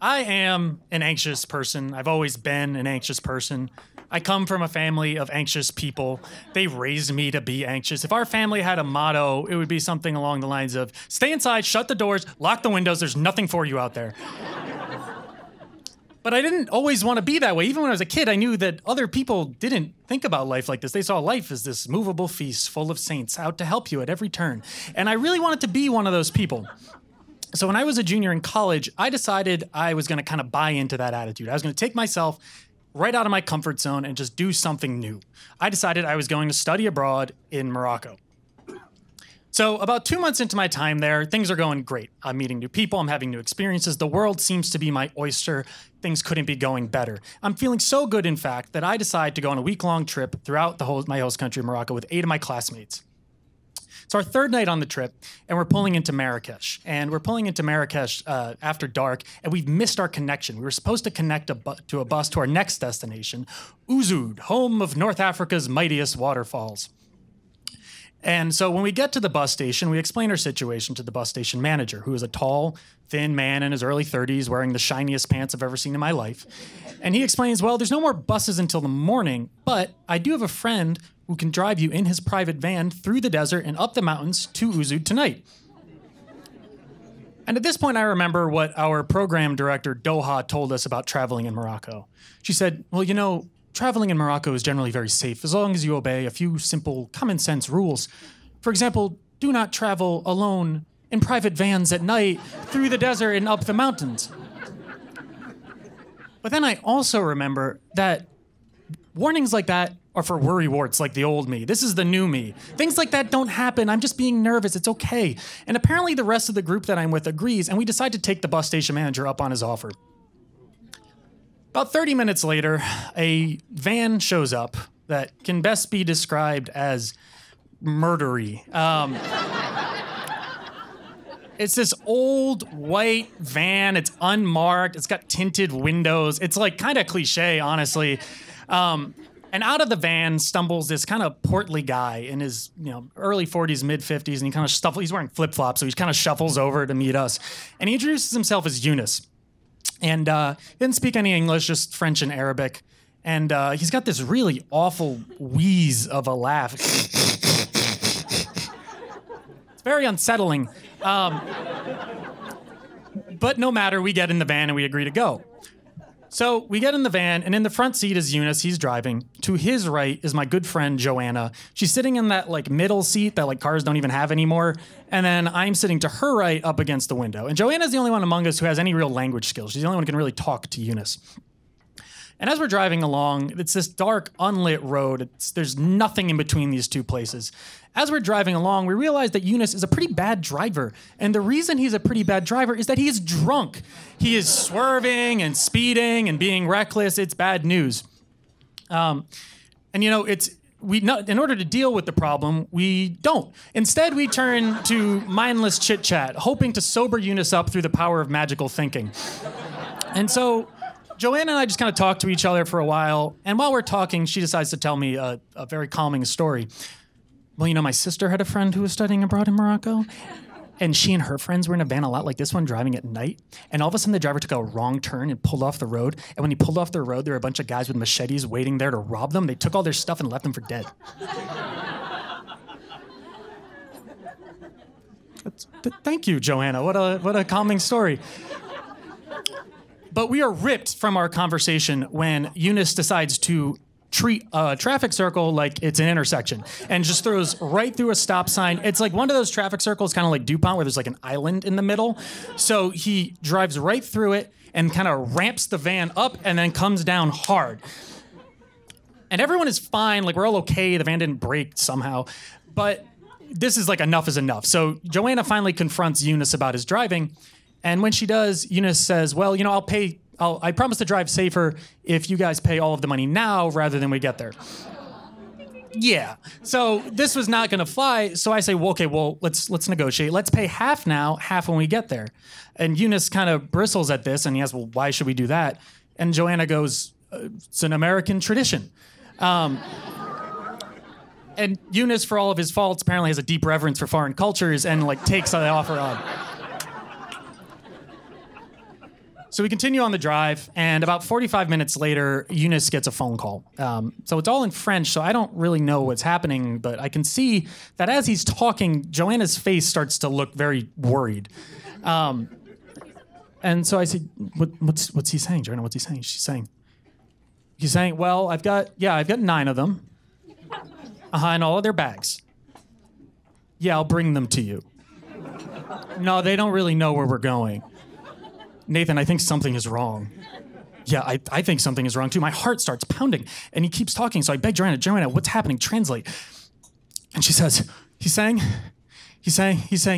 I am an anxious person. I've always been an anxious person. I come from a family of anxious people. They raised me to be anxious. If our family had a motto, it would be something along the lines of, stay inside, shut the doors, lock the windows, there's nothing for you out there. But I didn't always want to be that way. Even when I was a kid, I knew that other people didn't think about life like this. They saw life as this movable feast full of saints out to help you at every turn. And I really wanted to be one of those people. So when I was a junior in college, I decided I was going to kind of buy into that attitude. I was going to take myself right out of my comfort zone and just do something new. I decided I was going to study abroad in Morocco. So about 2 months into my time there, things are going great. I'm meeting new people. I'm having new experiences. The world seems to be my oyster. Things couldn't be going better. I'm feeling so good, in fact, that I decide to go on a week-long trip throughout my host country, Morocco, with 8 of my classmates. It's our third night on the trip, and we're pulling into Marrakesh. And we're pulling into Marrakesh after dark, and we've missed our connection. We were supposed to connect to a bus to our next destination, Ouzoud, home of North Africa's mightiest waterfalls. And so when we get to the bus station, we explain our situation to the bus station manager, who is a tall, thin man in his early 30s wearing the shiniest pants I've ever seen in my life. And he explains, well, there's no more buses until the morning, but I do have a friend who can drive you in his private van through the desert and up the mountains to Ouzoud tonight. And at this point, I remember what our program director, Doha, told us about traveling in Morocco. She said, well, you know, traveling in Morocco is generally very safe as long as you obey a few simple common sense rules. For example, do not travel alone in private vans at night through the desert and up the mountains. But then I also remember that warnings like that are for worrywarts like the old me. This is the new me. Things like that don't happen. I'm just being nervous. It's okay. And apparently the rest of the group that I'm with agrees, and we decide to take the bus station manager up on his offer. About 30 minutes later, a van shows up that can best be described as murdery. It's this old white van. It's unmarked. It's got tinted windows. It's like kind of cliche, honestly. And out of the van stumbles this kind of portly guy in his early 40s, mid 50s, and he kind of he's wearing flip-flops, so he kind of shuffles over to meet us. And he introduces himself as Eunice. And he didn't speak any English, just French and Arabic. And he's got this really awful wheeze of a laugh. It's very unsettling. But no matter, we get in the van and we agree to go. So we get in the van, and in the front seat is Eunice. He's driving. To his right is my good friend, Joanna. She's sitting in that middle seat that cars don't even have anymore. And then I'm sitting to her right up against the window. And Joanna's the only one among us who has any real language skills. She's the only one who can really talk to Eunice. And as we're driving along, it's this dark, unlit road. There's nothing in between these two places. As we're driving along, we realize that Eunice is a pretty bad driver. And the reason he's a pretty bad driver is that he is drunk. He is swerving and speeding and being reckless. It's bad news. In order to deal with the problem, we don't. Instead, we turn to mindless chit-chat, hoping to sober Eunice up through the power of magical thinking. And so Joanna and I just kind of talk to each other for a while, and while we're talking, she decides to tell me a very calming story. Well, my sister had a friend who was studying abroad in Morocco, and she and her friends were in a van a lot like this one, driving at night, and all of a sudden the driver took a wrong turn and pulled off the road, and when he pulled off the road, there were a bunch of guys with machetes waiting there to rob them. They took all their stuff and left them for dead. Thank you, Joanna. What a calming story. But we are ripped from our conversation when Eunice decides to treat a traffic circle like it's an intersection and just throws right through a stop sign. It's like one of those traffic circles, kind of like DuPont, where there's an island in the middle. So he drives right through it and kind of ramps the van up and then comes down hard. And everyone is fine. We're all okay. The van didn't break somehow. But this is enough is enough. So Joanna finally confronts Eunice about his driving. And when she does, Eunice says, well, I promise to drive safer if you guys pay all of the money now rather than we get there. Yeah. So this was not going to fly. So I say, well, okay, let's negotiate. Let's pay half now, half when we get there. And Eunice kind of bristles at this and he asks, well, why should we do that? And Joanna goes, it's an American tradition. And Eunice, for all of his faults, apparently has a deep reverence for foreign cultures and takes the offer on. So we continue on the drive, and about 45 minutes later, Eunice gets a phone call. So it's all in French, so I don't really know what's happening, but I can see that as he's talking, Joanna's face starts to look very worried. And so I said, what's he saying, Joanna? What's he saying? He's saying, well, I've got 9 of them. And all of their bags. Yeah, I'll bring them to you. No, they don't really know where we're going. Nathan, I think something is wrong. Yeah, I think something is wrong too. My heart starts pounding, and he keeps talking. So I beg Joanna, what's happening? Translate. And she says, he's saying,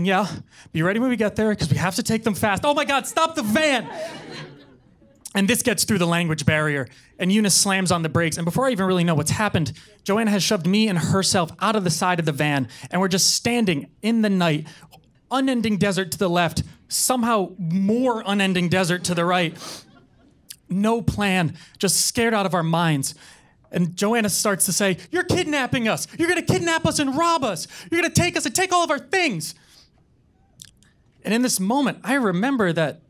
yeah, be ready when we get there because we have to take them fast. Oh my God, stop the van. And this gets through the language barrier, and Eunice slams on the brakes. And before I even really know what's happened, Joanna has shoved me and herself out of the side of the van, and we're just standing in the night, unending desert to the left, somehow more unending desert to the right. No plan, just scared out of our minds. And Joanna starts to say, you're kidnapping us. You're going to kidnap us and rob us. You're going to take us and take all of our things. And in this moment, I remember that,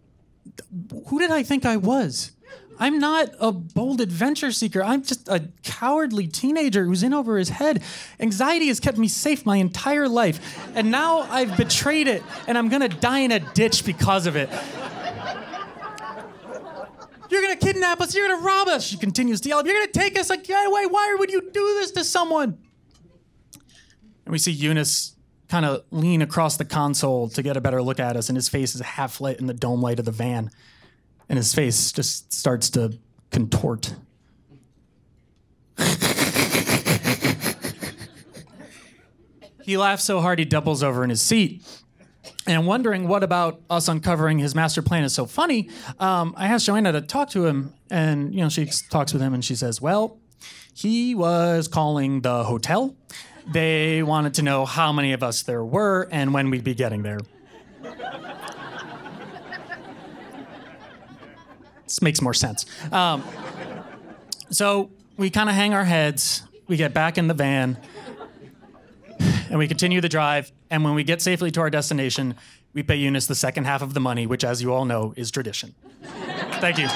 who did I think I was? I'm not a bold adventure seeker. I'm just a cowardly teenager who's in over his head. Anxiety has kept me safe my entire life. And now I've betrayed it, and I'm gonna die in a ditch because of it. You're gonna kidnap us, you're gonna rob us, she continues to yell. You're gonna take us like, wait, why would you do this to someone? And we see Eunice kind of lean across the console to get a better look at us, and his face is half lit in the dome light of the van. And his face just starts to contort. He laughs so hard he doubles over in his seat. And wondering what about us uncovering his master plan is so funny, I asked Joanna to talk to him, and she talks with him, and she says, well, he was calling the hotel. They wanted to know how many of us there were and when we'd be getting there. This makes more sense. So we kind of hang our heads, we get back in the van, and we continue the drive, and when we get safely to our destination, we pay Eunice the second half of the money, which, as you all know, is tradition. Thank you.